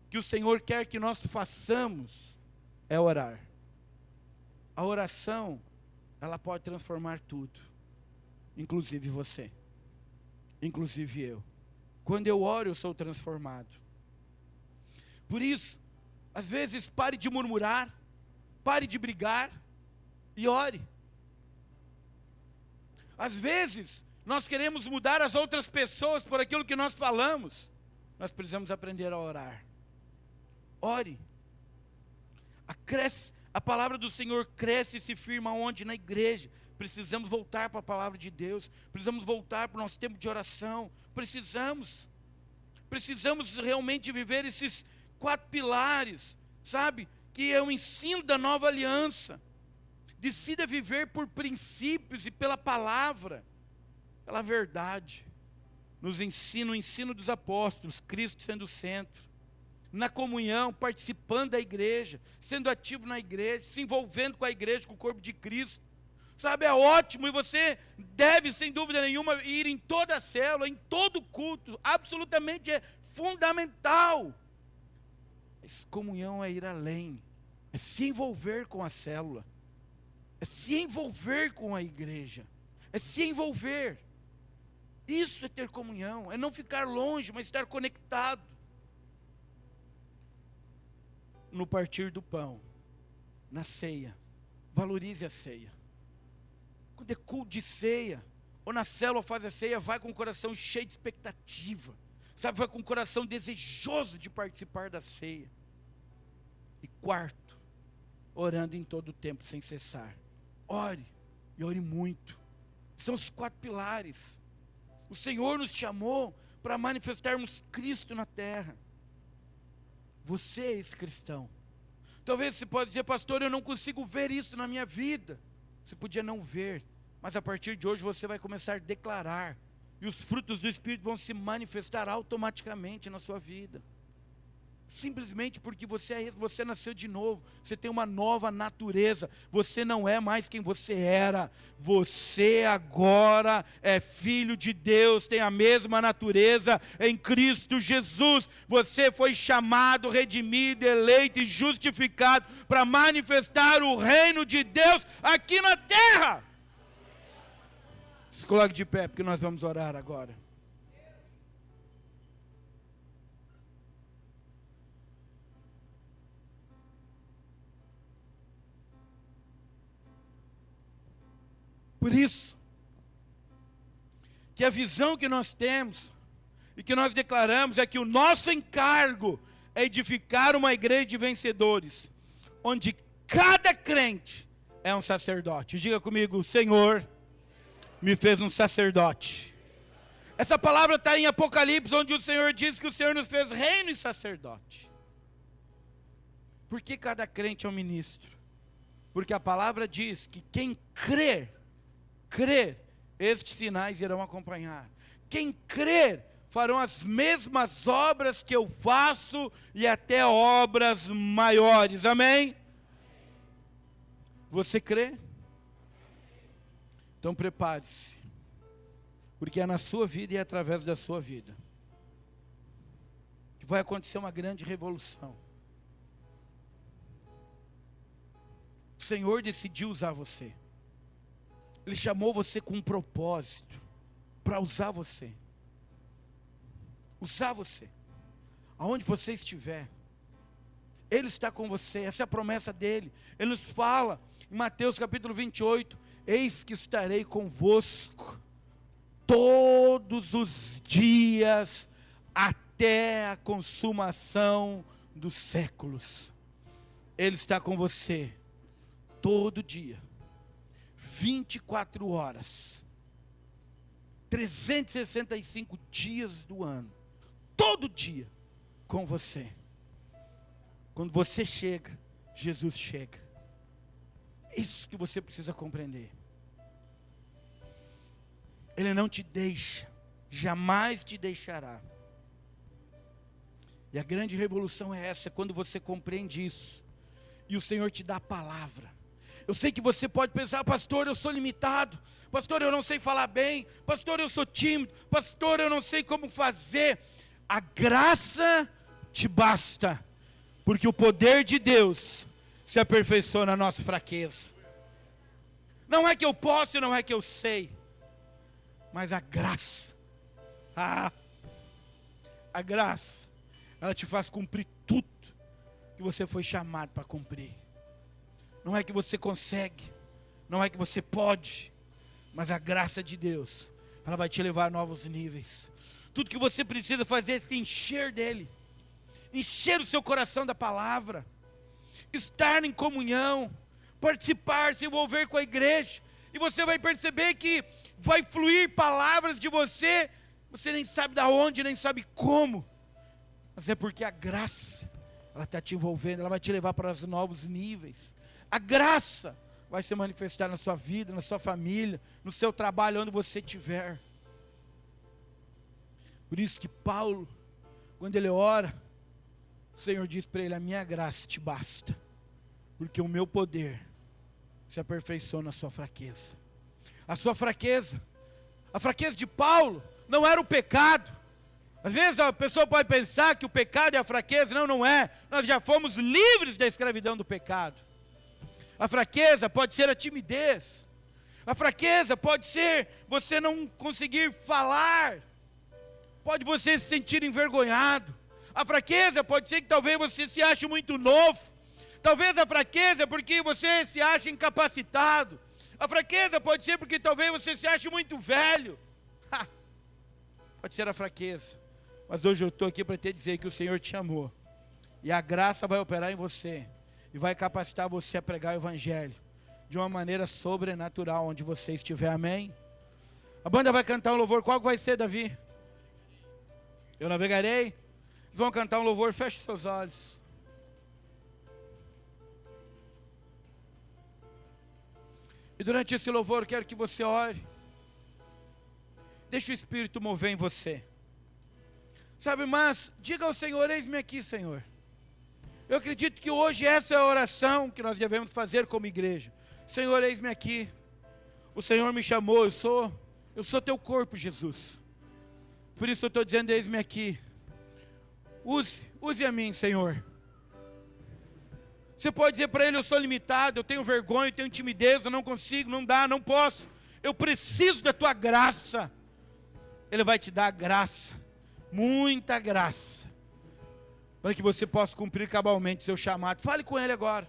que o Senhor quer que nós façamos é orar. A oração, ela pode transformar tudo, inclusive você, inclusive eu. Quando eu oro, eu sou transformado. Por isso, às vezes, pare de murmurar, pare de brigar e ore. Às vezes, nós queremos mudar as outras pessoas por aquilo que nós falamos. Nós precisamos aprender a orar. Ore. A palavra do Senhor cresce e se firma onde? Na igreja. Precisamos voltar para a palavra de Deus. Precisamos voltar para o nosso tempo de oração. Precisamos realmente viver esses 4 pilares, sabe? Que é o ensino da nova aliança. Decida viver por princípios e pela palavra, pela verdade. Nos ensina o ensino dos apóstolos, Cristo sendo o centro. Na comunhão, participando da igreja, sendo ativo na igreja, se envolvendo com a igreja, com o corpo de Cristo. Sabe, é ótimo, e você deve, sem dúvida nenhuma, ir em toda a célula, em todo culto, absolutamente é fundamental. Mas comunhão é ir além, é se envolver com a célula, é se envolver com a igreja, é se envolver. Isso é ter comunhão, é não ficar longe, mas estar conectado. No partir do pão, na ceia, valorize a ceia. Quando é culto de ceia, ou na célula faz a ceia, vai com o coração cheio de expectativa, sabe, vai com o coração desejoso de participar da ceia. E quarto, orando em todo o tempo, sem cessar. Ore, e ore muito. São os 4 pilares. O Senhor nos chamou para manifestarmos Cristo na terra. Você é esse cristão. Talvez você pode dizer, pastor, eu não consigo ver isso na minha vida. Você podia não ver, mas a partir de hoje você vai começar a declarar, e os frutos do Espírito vão se manifestar automaticamente na sua vida. Simplesmente porque você nasceu de novo, você tem uma nova natureza, você não é mais quem você era, você agora é filho de Deus, tem a mesma natureza em Cristo Jesus, você foi chamado, redimido, eleito e justificado para manifestar o reino de Deus aqui na terra. Se coloque de pé, porque nós vamos orar agora. Por isso, que a visão que nós temos, e que nós declaramos, é que o nosso encargo é edificar uma igreja de vencedores, onde cada crente é um sacerdote. Diga comigo, o Senhor me fez um sacerdote. Essa palavra está em Apocalipse, onde o Senhor diz que o Senhor nos fez reino e sacerdote. Por que cada crente é um ministro? Porque a palavra diz que quem crer, estes sinais irão acompanhar. Quem crer, farão as mesmas obras que eu faço e até obras maiores. Amém? Você crê? Então prepare-se, porque é na sua vida e é através da sua vida que vai acontecer uma grande revolução. O Senhor decidiu usar você. Ele chamou você com um propósito, para usar você. Usar você. Aonde você estiver. Ele está com você, essa é a promessa dele. Ele nos fala em Mateus capítulo 28, eis que estarei convosco todos os dias até a consumação dos séculos. Ele está com você todo dia, 24 horas, 365 dias do ano, todo dia com você. Quando você chega, Jesus chega. É isso que você precisa compreender. Ele não te deixa, jamais te deixará. E a grande revolução é essa, quando você compreende isso, e o Senhor te dá a palavra. Eu sei que você pode pensar, pastor, eu sou limitado, pastor, eu não sei falar bem, pastor, eu sou tímido, pastor, eu não sei como fazer. A graça te basta, porque o poder de Deus se aperfeiçoa na nossa fraqueza. Não é que eu posso, não é que eu sei, mas a graça, a graça, ela te faz cumprir tudo que você foi chamado para cumprir. Não é que você consegue, não é que você pode, mas a graça de Deus, ela vai te levar a novos níveis. Tudo que você precisa fazer é se encher dele, encher o seu coração da palavra, estar em comunhão, participar, se envolver com a igreja, e você vai perceber que vai fluir palavras de você, você nem sabe de onde, nem sabe como, mas é porque a graça, ela está te envolvendo, ela vai te levar para os novos níveis. A graça vai se manifestar na sua vida, na sua família, no seu trabalho, onde você estiver. Por isso que Paulo, quando ele ora, o Senhor diz para ele, a minha graça te basta, porque o meu poder se aperfeiçoa na sua fraqueza. A sua fraqueza, a fraqueza de Paulo, não era o pecado. Às vezes a pessoa pode pensar que o pecado é a fraqueza, não é. Nós já fomos livres da escravidão do pecado. A fraqueza pode ser a timidez. A fraqueza pode ser você não conseguir falar. Pode você se sentir envergonhado. A fraqueza pode ser que talvez você se ache muito novo. Talvez a fraqueza é porque você se acha incapacitado. A fraqueza pode ser porque talvez você se ache muito velho. Pode ser a fraqueza. Mas hoje eu estou aqui para te dizer que o Senhor te amou. E a graça vai operar em você. E vai capacitar você a pregar o Evangelho de uma maneira sobrenatural onde você estiver, amém? A banda vai cantar um louvor, qual vai ser, Davi? Eu navegarei? Eles vão cantar um louvor, feche os seus olhos. E durante esse louvor eu quero que você ore. Deixe o Espírito mover em você. Sabe, mas diga ao Senhor, eis-me aqui, Senhor. Eu acredito que hoje essa é a oração que nós devemos fazer como igreja. Senhor, eis-me aqui. O Senhor me chamou, eu sou teu corpo, Jesus. Por isso eu estou dizendo, eis-me aqui. Use a mim, Senhor. Você pode dizer para ele, eu sou limitado, eu tenho vergonha, eu tenho timidez, eu não consigo, não dá, não posso. Eu preciso da tua graça. Ele vai te dar graça, muita graça, para que você possa cumprir cabalmente o seu chamado. Fale com ele agora.